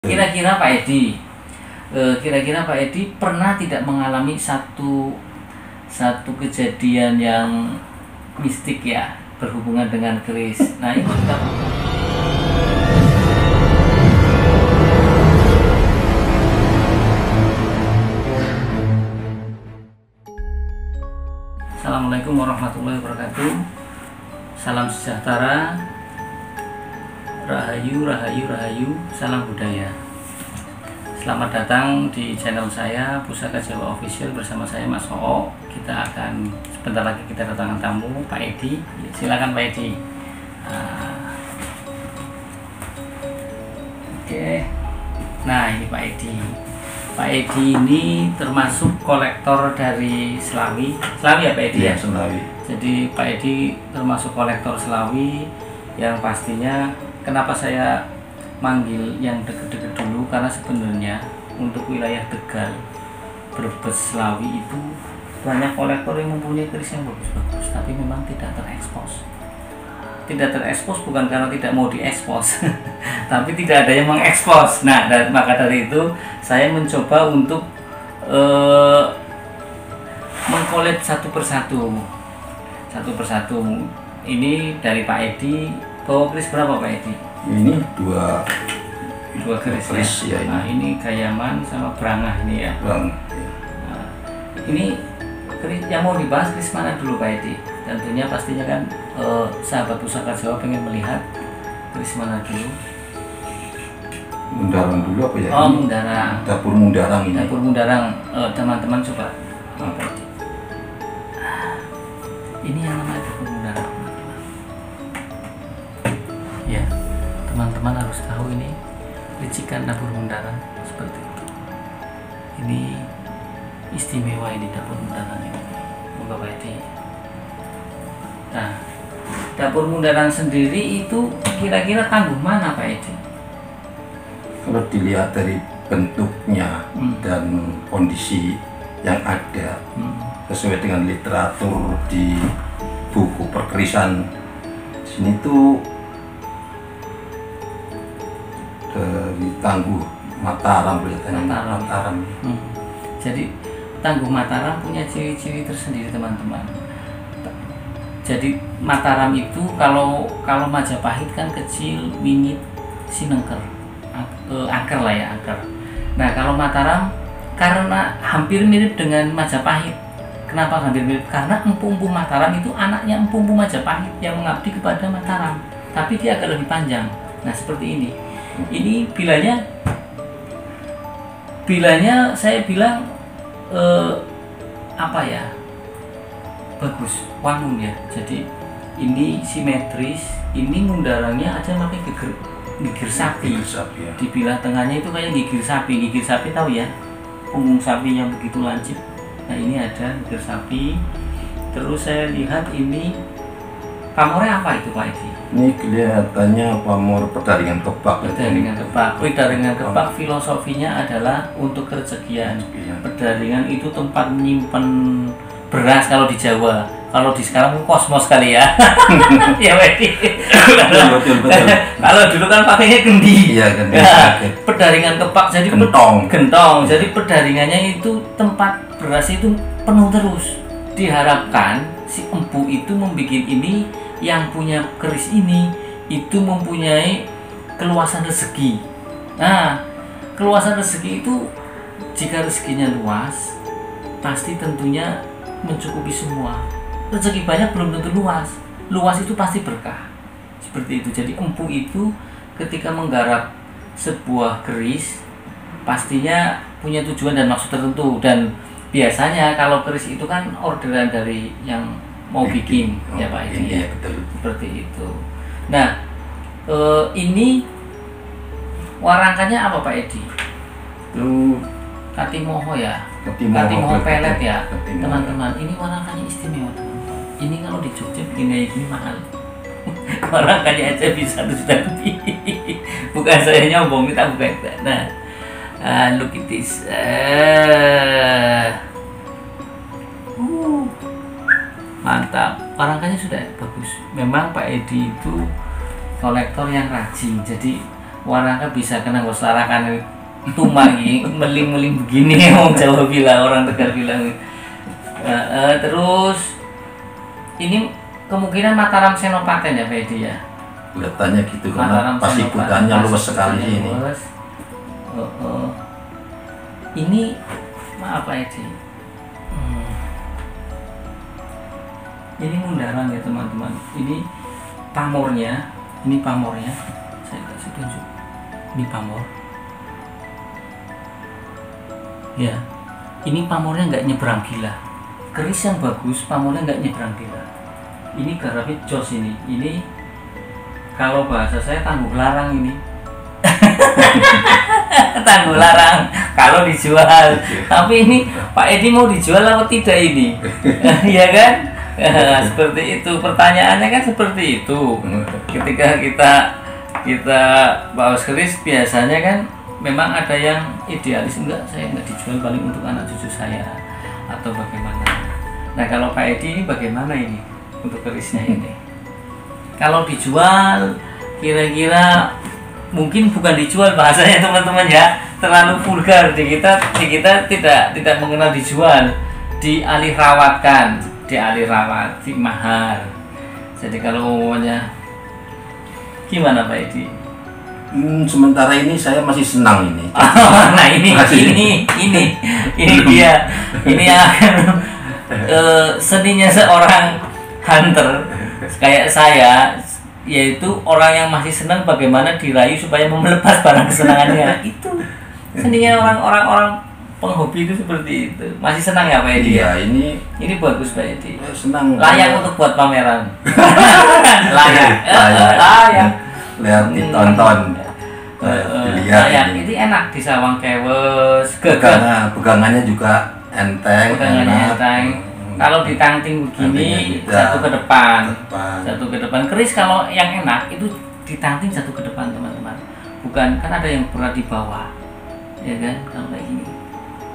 Kira-kira Pak Edi, Pak Edi pernah tidak mengalami satu kejadian yang mistik ya berhubungan dengan keris. Nah ini kita Assalamualaikum warahmatullahi wabarakatuh. Salam sejahtera, rahayu, rahayu, rahayu, salam budaya. Selamat datang di channel saya Pusaka Jawa Official bersama saya Mas Oo. Kita akan sebentar lagi kita kedatangan tamu Pak Edi. Silakan Pak Edi. Oke. Nah ini Pak Edi. Pak Edi ini termasuk kolektor dari Selawi. Selawi ya Pak Edi ya? Selawi. Jadi Pak Edi termasuk kolektor Selawi yang pastinya kenapa saya manggil yang deket-deket dulu karena sebenarnya untuk wilayah Tegal, Brebes, Selawi itu banyak kolektor yang mempunyai keris yang bagus-bagus tapi memang tidak terekspos. Tidak terekspos bukan karena tidak mau diekspos tapi tidak ada yang mengekspos. Nah maka dari itu saya mencoba untuk mengkolek satu persatu. Ini dari Pak Edi. Bawa keris berapa Pak Edi? Ini dua keris ya. Nah ini Gayaman sama Brangah ini ya. Brangah. Nah, ini keris yang mau dibahas keris mana dulu Pak Edi? Tentunya pastinya kan sahabat Pusaka Jawa pengen melihat keris mana dulu. Mundarang dulu apa ya? Oh Mundarang. Dapur Mundarang ini. Dapur Mundarang. Teman-teman coba. Pak Edi. Ini yang namanya Dapur Mundarang. Ya, teman-teman harus tahu ini ricikan Dapur Mundarang seperti itu. Ini istimewa ini Dapur Mundarang ini. Moga Pak Edi. Nah, Dapur Mundarang sendiri itu kira-kira tangguh mana Pak Edi? Kalau dilihat dari bentuknya dan kondisi yang ada sesuai dengan literatur di buku perkerisan sini tuh dari Tangguh Mataram kelihatannya. Mataram. Jadi Tangguh Mataram punya ciri-ciri tersendiri teman-teman. Jadi Mataram itu kalau Majapahit kan kecil, wingit, sinengker, angker lah ya angker. Nah kalau Mataram karena hampir mirip dengan Majapahit. Kenapa hampir mirip? Karena empu-empu Mataram itu anaknya empu-empu Majapahit yang mengabdi kepada Mataram, tapi dia agak lebih panjang. Nah seperti ini. Ini bilanya saya bilang apa ya? Bagus, wangun ya. Jadi ini simetris. Ini mundarangnya aja pakai gigir sapi. Ya. Dibilah tengahnya itu kayak gigir sapi. Gigir sapi tahu ya? Punggung sapi yang begitu lancip. Nah ini ada gigir sapi. Terus saya lihat ini pamornya apa itu Pak Edi? Ini kelihatannya pamor Pedaringan Kebak. Pedaringan Kebak. Pedaringan Kebak filosofinya adalah untuk kerezekian. Pedaringan itu tempat menyimpan beras kalau di Jawa. Kalau di sekarang kosmos kali ya. Ya Pak Edi. Betul. Kalau dulu kan pakainya kendi. Iya kendi. Pedaringan Kebak jadi gentong. Jadi pedaringannya itu tempat beras itu penuh terus. Diharapkan si empu itu membuat ini yang punya keris ini itu mempunyai keluasan rezeki. Nah, keluasan rezeki itu jika rezekinya luas pasti tentunya mencukupi semua. Rezeki banyak belum tentu luas. Luas itu pasti berkah. Seperti itu. Jadi empu itu ketika menggarap sebuah keris pastinya punya tujuan dan maksud tertentu, dan biasanya kalau keris itu kan orderan dari yang mau bikin ya Pak Edi ya. Betul. Seperti itu. Nah ini warangkannya apa Pak Edi? Itu Katimoho ya. Katimoho pelet ya teman-teman. Ini warangkannya istimewa teman-teman. Ini kalau di Jogja bikin kayak gini mahal. Warangkannya aja bisa 1 juta lebih. Bukan saya nyombong, kita bukan. Nah look at this. Mantap, warangkannya sudah bagus. Memang Pak Edi itu kolektor yang rajin. Jadi warnanya bisa kena nggo selarakan tumak iki meling-meling begini wong Jawa bilang, orang Tegal bilang. Terus ini kemungkinan Mataram Senopaten ya Pak Edi ya. Kelihatannya gitu karena pasibutannya luas sekali ini. Ini maaf Pak Edi. Ini mundaran ya teman-teman. Ini pamornya. Saya kasih tunjuk. Ini pamor. Ya. Ini pamornya nggak nyebrang gila. Keris yang bagus, pamornya nggak nyebrang gila. Ini garapnya jos ini. Ini kalau bahasa saya tangguh larang ini. Tangguh larang kalau dijual. Tapi ini Pak Edi mau dijual atau tidak ini? Iya kan? Seperti itu, pertanyaannya kan seperti itu. Ketika kita bahas keris biasanya kan memang ada yang idealis, enggak, saya enggak dijual, paling untuk anak cucu saya atau bagaimana. Nah kalau Pak Edi ini bagaimana ini untuk kerisnya ini? Kalau dijual kira-kira mungkin bukan dijual bahasanya teman-teman ya, terlalu vulgar di kita tidak mengenal dijual, dialih rawatkan, di mahar. Jadi kalau umumnya gimana Pak Edi? Sementara ini saya masih senang ini. Nah ini dia, ini yang akan seninya seorang hunter kayak saya, yaitu orang yang masih senang bagaimana dirayu supaya melepas barang kesenangannya. Itu seninya orang-orang penghobi itu seperti itu. Masih senang ya Pak Edi? Iya, ini bagus Pak Edi. Senang. Layak untuk buat pameran. Layak. Lihat ditonton. Layak. Itu enak di sawang kewes. Pegangannya juga enteng. Kalau ditangting begini jatuh ke depan. Keris kalau yang enak itu ditangting jatuh ke depan teman-teman. Bukan, kan ada yang berat di bawah, ya kan? Kalau kayak gini,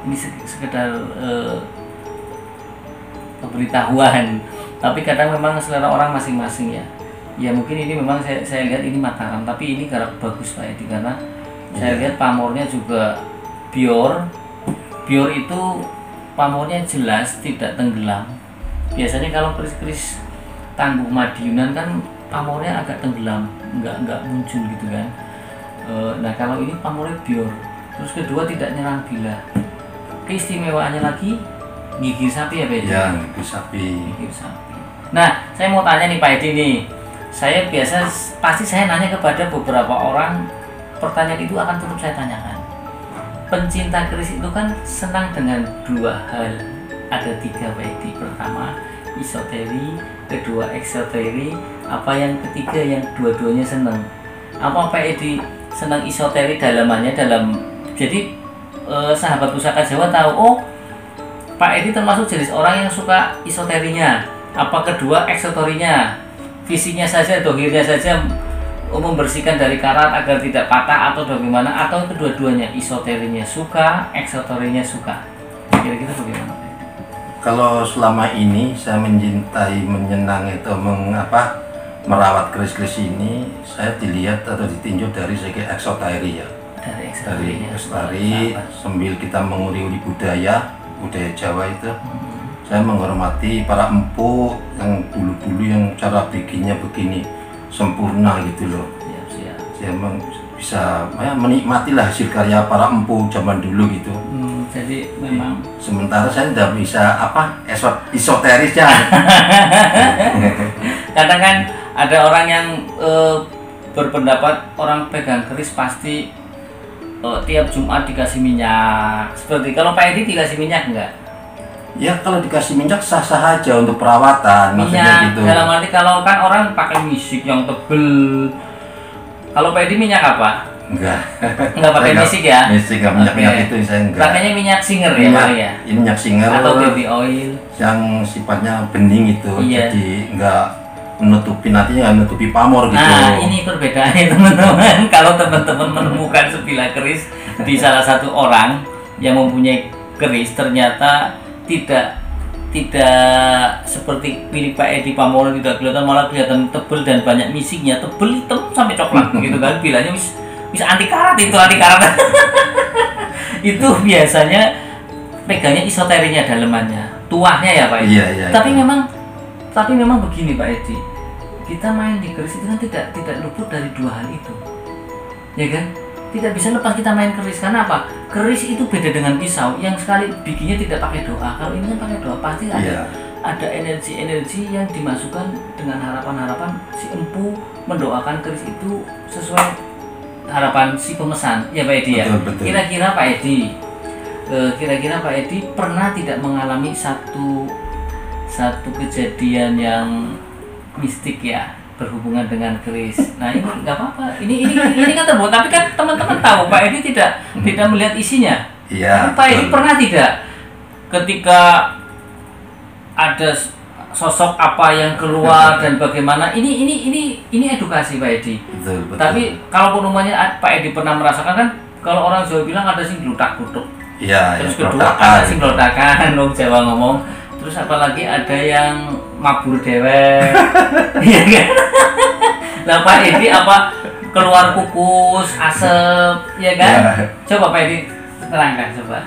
ini sekedar pemberitahuan. Tapi kadang memang selera orang masing-masing ya. Ya mungkin ini memang saya lihat ini Mataram, tapi ini garap bagus Pak Edi karena saya lihat pamornya juga bior itu pamornya jelas, tidak tenggelam. Biasanya kalau keris-keris tangguh Madiunan kan pamornya agak tenggelam, nggak muncul gitu kan. Nah kalau ini pamornya bior, terus kedua tidak nyerang gila. Keistimewaannya lagi gigi sapi ya Pak Edi? Ya, gigi sapi. Nah saya mau tanya nih Pak Edi nih, saya pasti saya nanya kepada beberapa orang, pertanyaan itu akan tetap saya tanyakan. Pencinta keris itu kan senang dengan dua hal, ada tiga Pak Edi. Pertama isoteri, kedua eksoteri, apa yang ketiga yang dua-duanya senang? Apa Pak Edi senang isoteri dalamannya jadi sahabat pusaka Jawa tahu, oh Pak Edi termasuk jenis orang yang suka isoterinya. Apa kedua eksoterinya, visinya saja, dohirnya saja, membersihkan dari karat agar tidak patah atau bagaimana, atau kedua-duanya, isoterinya suka, eksoterinya suka. Kira-kira bagaimana? Kalau selama ini saya mencintai, menyenang itu merawat keris-keris ini, saya dilihat atau ditinjau dari segi eksoteri ya. Dari eksoteri sambil kita menguri-uri budaya Jawa itu. Saya menghormati para empu yang dulu-dulu yang cara bikinnya begini sempurna gitu loh. Saya bisa menikmatilah hasil karya para empu zaman dulu gitu. Jadi memang sementara saya tidak bisa esoteris ya. Kadang kan ada orang yang berpendapat orang pegang keris pasti tiap Jumat dikasih minyak. Seperti kalau Pak Edi dikasih minyak enggak? Ya kalau dikasih minyak sah-sah aja untuk perawatan, minyak gitu. Dalam arti kalau kan orang pakai misik yang tebel. Kalau Pak Edi minyak apa? Enggak pakai misik ya? Misik, minyak itu saya enggak. Pakainya minyak singer ya Pak ya? Ini minyak singer atau baby oil yang sifatnya bening itu. Iya. Jadi enggak menutupi, nantinya menutupi pamor gitu. Nah ini perbedaannya teman-teman. Kalau teman-teman menemukan sebilah keris di salah satu orang yang mempunyai keris, ternyata tidak seperti milik Pak Edi pamornya tidak kelihatan, malah kelihatan tebel dan banyak misiknya, tebel hitam sampai coklat gitu kan. Bilanya bisa anti karat itu anti karat. Itu biasanya pegangnya isoterinya dalemannya, tuahnya ya Pak Edi. Iya, Tapi memang begini Pak Edi, kita main di keris itu kan tidak luput dari dua hal itu, ya kan? Tidak bisa lepas kita main keris. Karena apa? Keris itu beda dengan pisau yang sekali bikinnya tidak pakai doa. Kalau ini kan pakai doa, pasti ada energi-energi yang dimasukkan dengan harapan-harapan si empu mendoakan keris itu sesuai harapan si pemesan, ya Pak Edi ya. Betul. Kira-kira Pak Edi pernah tidak mengalami satu kejadian yang mistik ya berhubungan dengan keris. Nah ini nggak apa-apa. Ini kan terbuat, tapi kan teman-teman tahu Pak Edi tidak melihat isinya. Iya. Pak Edi pernah tidak ketika ada sosok apa yang keluar dan bagaimana? Ini edukasi Pak Edi. Betul. Tapi kalau umumnya Pak Edi pernah merasakan kan, kalau orang Jawa bilang ada sing glutak-glutuk. Iya. Terus kedua ada sing glotakan, dong Jawa ngomong. Terus apalagi ada yang mabur dewek. Iya kan? Nah Pak Edi apa keluar kukus, asap, ya kan? Ya. Coba Pak Edi terangkan coba.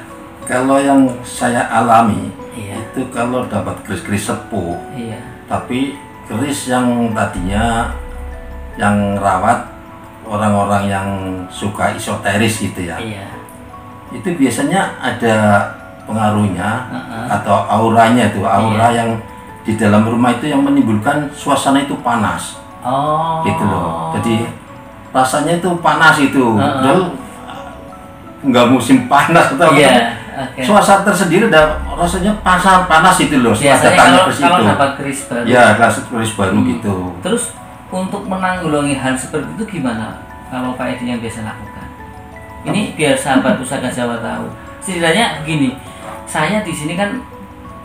Kalau yang saya alami, iya, itu kalau dapat keris-keris sepuh, iya, tapi keris yang tadinya yang rawat orang-orang yang suka esoteris gitu ya, iya, itu biasanya ada pengaruhnya atau auranya itu, aura yang di dalam rumah itu yang menimbulkan suasana itu panas, gitu loh. Jadi rasanya itu panas itu, padahal nggak musim panas atau okay. Suasana tersendiri ada rasanya panas itu loh. Biasanya kalau dapat keris baru. Ya, keris baru gitu. Terus untuk menanggulangi hal seperti itu gimana? Kalau Pak Edi yang biasa lakukan? Ini biar sahabat Pusaka Jawa tahu. Setidaknya begini, saya di sini kan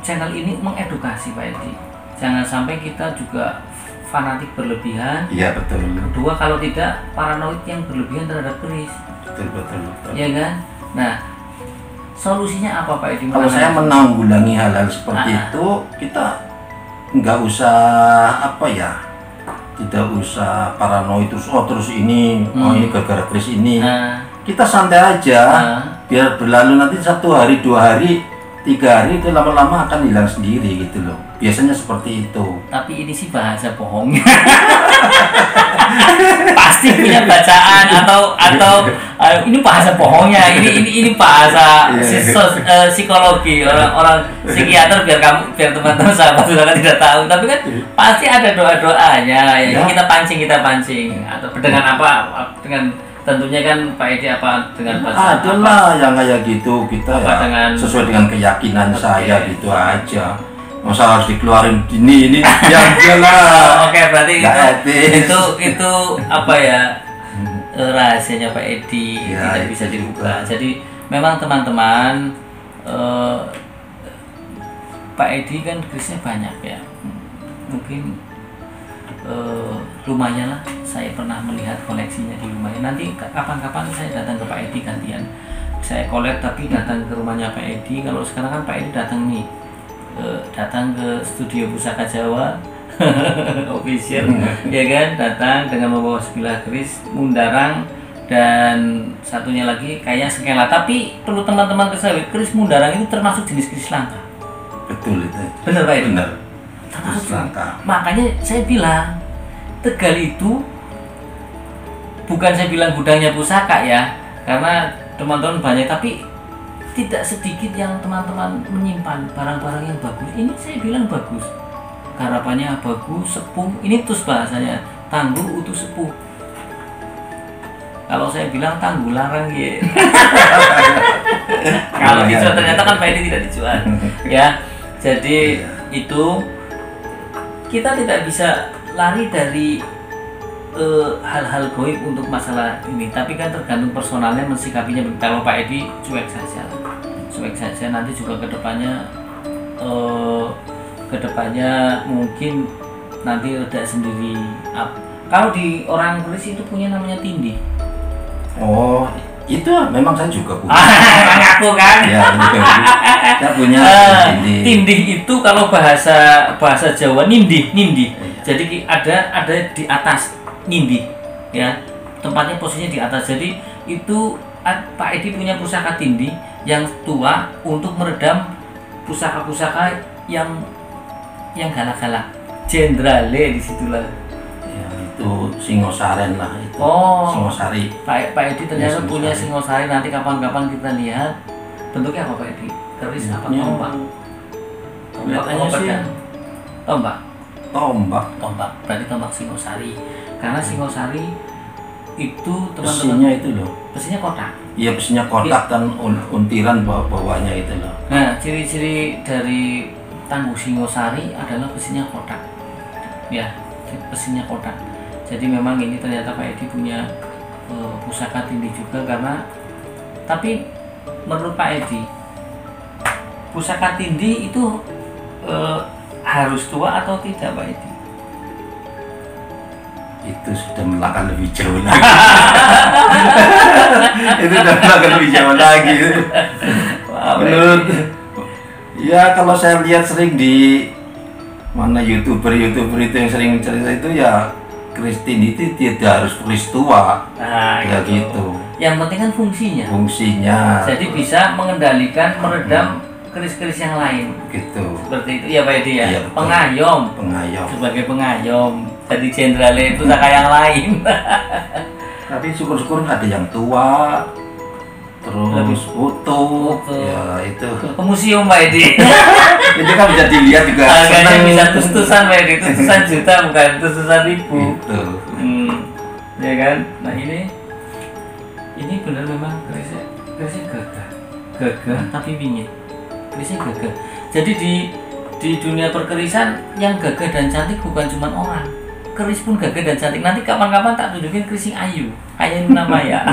channel ini mengedukasi Pak Edi. Jangan sampai kita juga fanatik berlebihan. Iya betul. Kedua kalau tidak paranoid yang berlebihan terhadap keris. Betul. Iya kan? Nah, solusinya apa Pak Edi? Kalau saya menanggulangi hal-hal seperti itu, kita nggak usah tidak usah paranoid terus ini ini gara-gara keris ini. Kita santai aja, biar berlalu nanti 1 hari, 2 hari, 3 hari itu lama-lama akan hilang sendiri gitu loh. Biasanya seperti itu. Tapi ini sih bahasa bohong. Pasti punya bacaan atau ini bahasa bohongnya. Ini bahasa psikologi orang psikiater biar teman-teman sahabat sudah tidak tahu. Tapi kan pasti ada doanya yang kita pancing atau dengan apa dengan tentunya kan Pak Edi apa dengan bahasa adalah yang kayak gitu kita sesuai dengan keyakinan saya gitu aja. Masa harus dikeluarin ini yang jelas. Oke, berarti itu apa ya rahasianya Pak Edi tidak bisa dibuka. Jadi memang teman-teman Pak Edi kan kerisnya banyak ya. Mungkin lumayan lah. Saya pernah melihat koleksinya di rumahnya. Nanti kapan-kapan saya datang ke Pak Edi gantian. Saya kolek tapi datang ke rumahnya Pak Edi. Kalau sekarang kan Pak Edi datang datang ke studio Pusaka Jawa official ya kan, datang dengan membawa sebilah keris Mundarang dan satunya lagi kayaknya Skela. Tapi perlu teman-teman ketahui, keris Mundarang itu termasuk jenis keris langka. Betul itu. Benar Pak Edi? Benar. Termasuk langka. Makanya saya bilang Tegal itu bukan saya bilang gudangnya pusaka ya, karena teman-teman banyak, tapi tidak sedikit yang teman-teman menyimpan barang-barang yang bagus. Ini saya bilang bagus, garapannya bagus, sepuh. Ini terus bahasanya tangguh utuh sepuh. Kalau saya bilang tangguh larang ya. Kalau dijual ternyata kan Pak Edi tidak dijual ya. Jadi itu kita tidak bisa lari dari hal-hal goib untuk masalah ini, tapi kan tergantung personalnya mensikapinya. Kalau Pak Edi cuek saja nanti juga kedepannya mungkin nanti udah sendiri. Kalau di orang keris itu punya namanya tindih. Oh itu memang saya juga punya. Aku kan ya, saya punya tindih itu kalau bahasa Jawa nindih. Jadi ada di atas nindih ya. tempatnya posisinya di atas. Jadi itu Pak Edi punya pusaka tindih yang tua untuk meredam pusaka-pusaka yang galak-galak. Jendrale disitulah. Ya, itu Singosaren lah itu. Oh, Singosari. Pak Edi ternyata Ya, punya Singosari. Nanti kapan-kapan kita lihat. Bentuknya apa Pak Edi? Keris apa tombak? Kelihatannya sih Tombak. tombak. Berarti tombak Singosari. Karena Singosari itu besinya itu loh. besinya kotak. Iya, besinya kotak dan untiran bawahnya itu loh. Nah, ciri-ciri dari Tangguh Singosari adalah besinya kotak. Ya, besinya kotak. Jadi memang ini ternyata Pak Edi punya pusaka tindih juga karena, tapi menurut Pak Edi pusaka tindih itu harus tua atau tidak Pak Edi? Itu sudah melangkah lebih jauh lagi. Itu sudah melangkah lebih jauh lagi. Menurut ya, kalau saya lihat sering di mana youtuber itu yang sering cerita itu ya, keris tindih itu tidak harus keris tua. Nah, ya gitu. Yang penting kan fungsinya. Jadi bisa mengendalikan, meredam keris-keris yang lain. Gitu. Seperti itu ya Pak Edi ya. Iya, Pengayom. Sebagai pengayom. Jadi jendrale itu pusaka yang lain. Tapi syukur-syukur ada yang tua, terus utuh. Ya itu. Ke museum Pak Edi. Itu kan bisa dilihat juga. Harganya bisa tus-tusan Pak Edi, tus-tusan juta bukan tus-tusan ribu. Gitu. Ya kan. Nah ini benar memang kerisnya gagah tapi wingit. Kerisnya gagah. Jadi di dunia perkerisan yang gagah dan cantik bukan cuma orang. Keris pun gagah dan cantik. Nanti kapan-kapan tak tunjukin keris yang ayu namanya.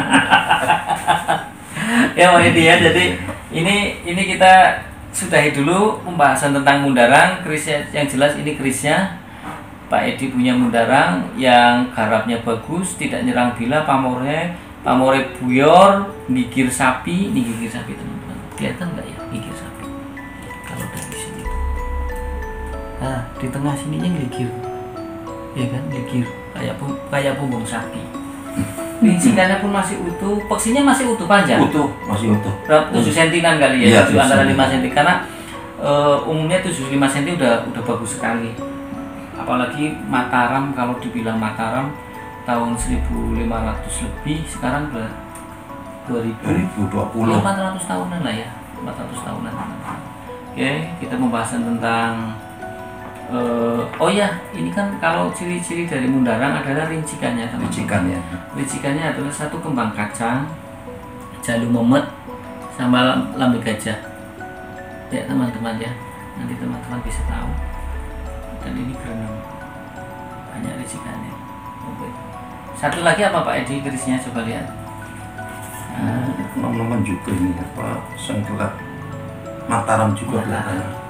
Ya Pak Edi ya. Jadi ini kita sudahi dulu pembahasan tentang Mundarang. Kerisnya yang jelas ini kerisnya Pak Edi punya Mundarang yang garapnya bagus, tidak nyerang bila, pamore buyor, gigir sapi. Ini gigir sapi teman-teman. Kelihatan nggak ya gigir sapi? Kalau dari sini. Nah, di tengah sininya gigir. Ya kan, gigir kayak punggung sapi. Rincikannya pun masih utuh, peksinya masih utuh panjang. Masih utuh. 7 cm kali ya, Iya, antara 5 cm karena umumnya 75 cm udah bagus sekali. Apalagi Mataram, kalau dibilang Mataram tahun 1500 lebih, sekarang udah 2020. 400 tahunan lah ya, 400 tahunan. Oke, kita pembahasan tentang oh ya, ini kan kalau ciri-ciri dari Mundarang adalah rincikannya. Rincikannya adalah satu kembang kacang, jalu memet, sama lambe gajah. Ya teman-teman ya, nanti teman-teman bisa tahu. Dan ini gerenang, banyak rincikannya. Oke. Satu lagi apa Pak Edi kerisnya, coba lihat. Teman-teman juga ini apa, sengkelat Mataram juga belakangnya.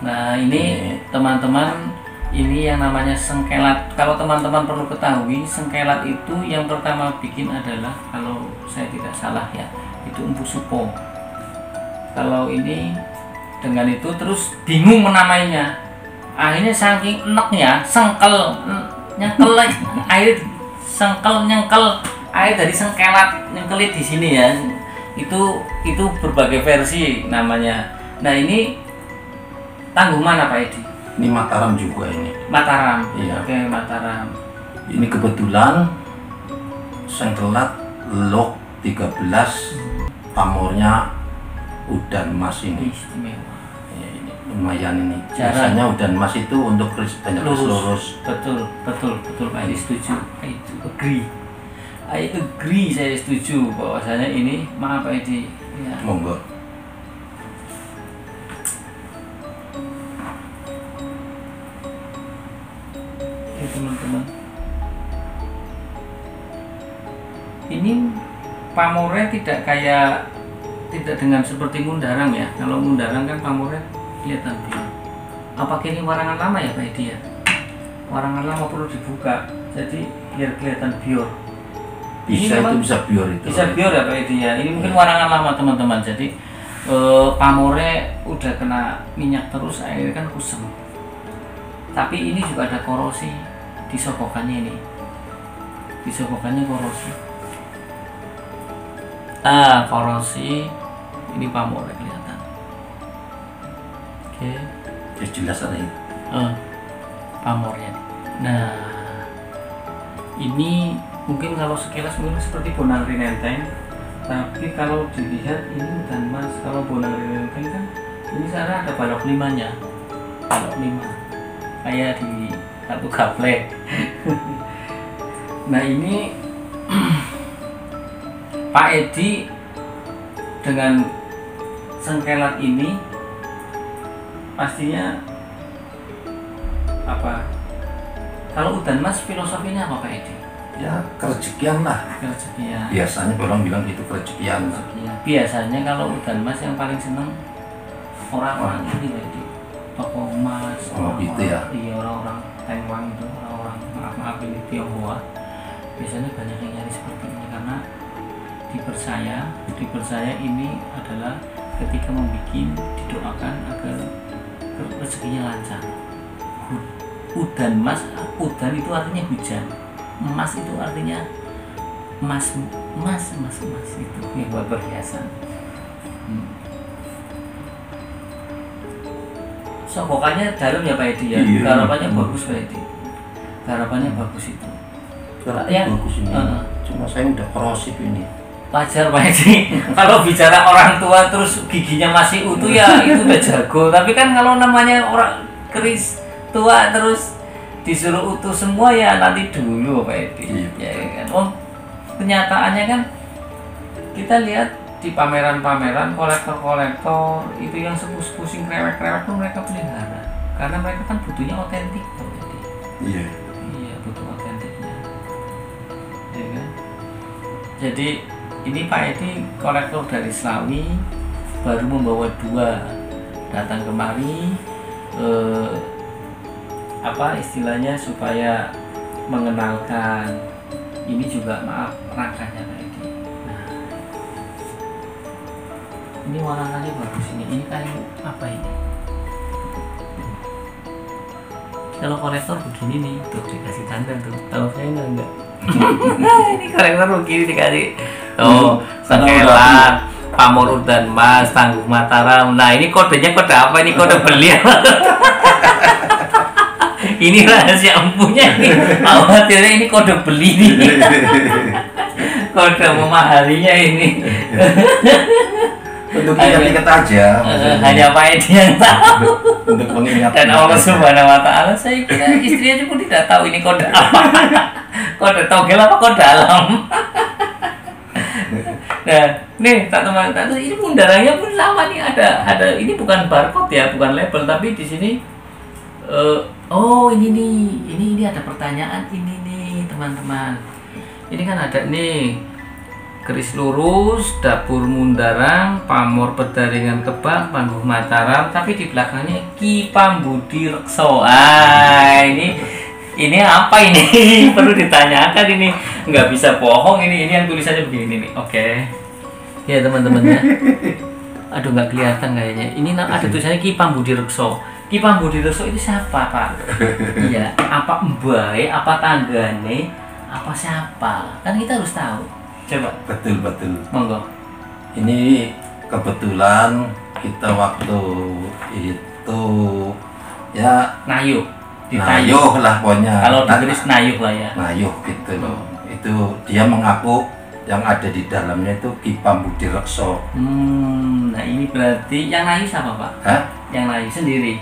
Nah ini teman-teman, ini yang namanya sengkelat. Kalau teman-teman perlu ketahui, sengkelat itu yang pertama bikin adalah, kalau saya tidak salah ya, itu Empu Supo. Kalau ini dengan itu terus bingung menamainya, akhirnya saking enaknya nyengkel air, nyengkel air dari sengkelat, nyengkelit di sini ya. Itu berbagai versi namanya. Nah ini tangguh mana Pak Edi? Ini Mataram juga ini. Mataram. Iya. Oke, Mataram. Ini kebetulan sengkelat log 13, pamornya udan emas ini. Istimewa. Ya, ini lumayan ini. Biasanya udan emas itu untuk banyak lurus. Betul Pak Edi, setuju. I agree, saya setuju bahwasanya ini, maaf Pak Edi. Ya. Monggo. Teman-teman, ini pamornya tidak dengan seperti Mundarang ya. Kalau Mundarang kan pamornya kelihatan biru. Apakah ini warangan lama ya Pak Edi ya? Warangan lama perlu dibuka, jadi biar kelihatan bior. Bisa bior itu. Bisa bior ya Pak Edi ya. Ini mungkin warangan lama teman-teman. Jadi pamornya udah kena minyak terus, akhirnya kan kusam. Tapi ini juga ada korosi di sokokannya ini. Di sokokannya korosi. Korosi. Ini pamor kelihatan. Oke. Ya jelas ada ini. Pamornya. Nah, ini mungkin kalau sekilas mungkin seperti bonang rinenteng, tapi kalau dilihat ini udan mas. Kalau bonang rinenteng kan ini sana ada balok limanya, balok lima kayak di satu gaplek. Nah ini Pak Edi dengan sengkelat ini pastinya apa? Kalau udan mas filosofinya apa Pak Edi? Ya kerejekian lah. Kerejekian. Biasanya orang bilang itu kerejekian. Biasanya kalau udan mas yang paling seneng orang-orang ini Pak Edi, toko emas. Gitu ya. Iya, orang-orang Taiwan itu, orang-orang maaf ini Tionghoa. Biasanya banyak yang nyari seperti ini karena dipercaya ini adalah ketika membuat didoakan agar rezekinya lancar. Udan mas, udan itu artinya hujan, emas itu artinya emas itu yang buat perhiasan. Sokokannya dalam ya Pak Edi ya. Iya, Garapannya bagus Pak Edi. Garapannya bagus itu. Ya, bagus ini. Cuma saya udah korosif ini. Wajar Pak Edi. Kalau bicara orang tua terus giginya masih utuh ya itu udah jago. Tapi kan kalau namanya orang keris tua terus disuruh utuh semua ya nanti dulu Pak Edi. Iya. Ya kan. Kenyataannya kan kita lihat di pameran-pameran kolektor-kolektor itu yang sepuh-sepuh krewek-krewek tuh mereka pelihara karena mereka kan butuhnya otentik Pak Edi. Iya. Iya, butuh otentiknya. Ya kan? Jadi ini Pak Edi kolektor dari Slawi baru membawa 2 datang kemari apa istilahnya supaya mengenalkan ini juga maaf rangkanya Pak Edi. Nah, ini warnanya bagus ini kayu apa ini? Kalau kolektor begini nih tuh dikasih tanda tuh. Kalau saya enggak. Ini kolektor begini dikasih. Sengkelat, pamor udan mas, tangguh Mataram. Nah ini kodenya kode apa? Ini kode beliau. Ini rahasia empunya nih. Khawatirnya ini kode beli nih. Kode memaharinya ini. Untuk ingat aja. Hanya Pak Edi yang tahu. Untuk pengingat. Dan Allah Subhanahu Wa Taala saya kira istrinya pun tidak tahu ini kode apa. Kode togel apa kode alam. Nah, nih tak teman, ini mundarannya pun sama nih ada ini bukan barcode ya, bukan label tapi di sini ini nih, ini ada pertanyaan ini nih teman-teman. Ini kan ada nih keris lurus, dapur Mundarang, pamor pedaringan Kebak, panggung Mataram, tapi di belakangnya Ki Pambudi Rekso. Ini apa ini? Perlu ditanyakan ini, nggak bisa bohong ini yang tulisannya begini nih. Oke. Ya teman-teman ya. Aduh nggak kelihatan kayaknya. Ini ada tulisannya Ki Pambudi Rekso. Ki Pambudi Rekso itu siapa Pak? Iya. Apa mbae? Apa tanggane? Apa siapa? Kan kita harus tahu. Coba. Betul. Monggo. Ini kebetulan kita waktu itu ya Nayuh. Nayuh lah pokoknya. Kalau ditulis Nayuh lah ya. Nayuh gitu loh. Itu dia mengaku yang ada di dalamnya itu Ki Pambudi Rekso. Nah ini berarti yang Nayuh siapa Pak? Hah? Yang Nayuh sendiri?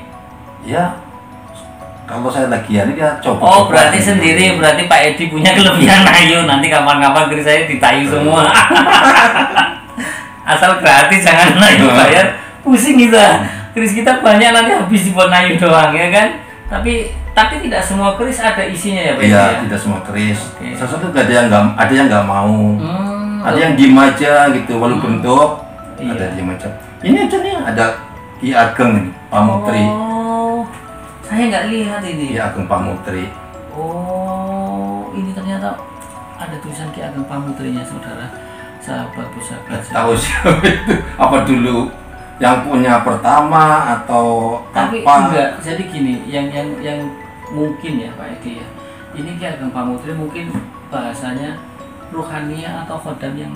Ya, kalau saya lagi hari ya coba. Oh berarti sendiri, berarti Pak Edi punya kelebihan Nayuh. Nanti kapan-kapan keris saya ditayu semua. Asal gratis, jangan Nayuh bayar. Pusing kita. Keris kita banyak nanti habis dibuat Nayuh doang ya kan? Tapi tidak semua keris ada isinya ya Pak Edi. Iya, Ya? tidak semua keris. Okay. Sesuatu ada yang nggak mau. Ada yang diem aja gitu, walau bentuk ada diem aja. Ini aja nih ada Ki Ageng Pamutri. Saya nggak lihat ini. Ki Ageng Pamutri. Oh, ini ternyata ada tulisan Ki Ageng Pamutrinya saudara, sahabat pusaka. Tahu siapa itu? Apa dulu yang punya pertama atau tapi apa? enggak, jadi gini, yang mungkin ya Pak Edi ya, ini Ki Ageng Pamutri mungkin bahasanya ruhania atau khodam yang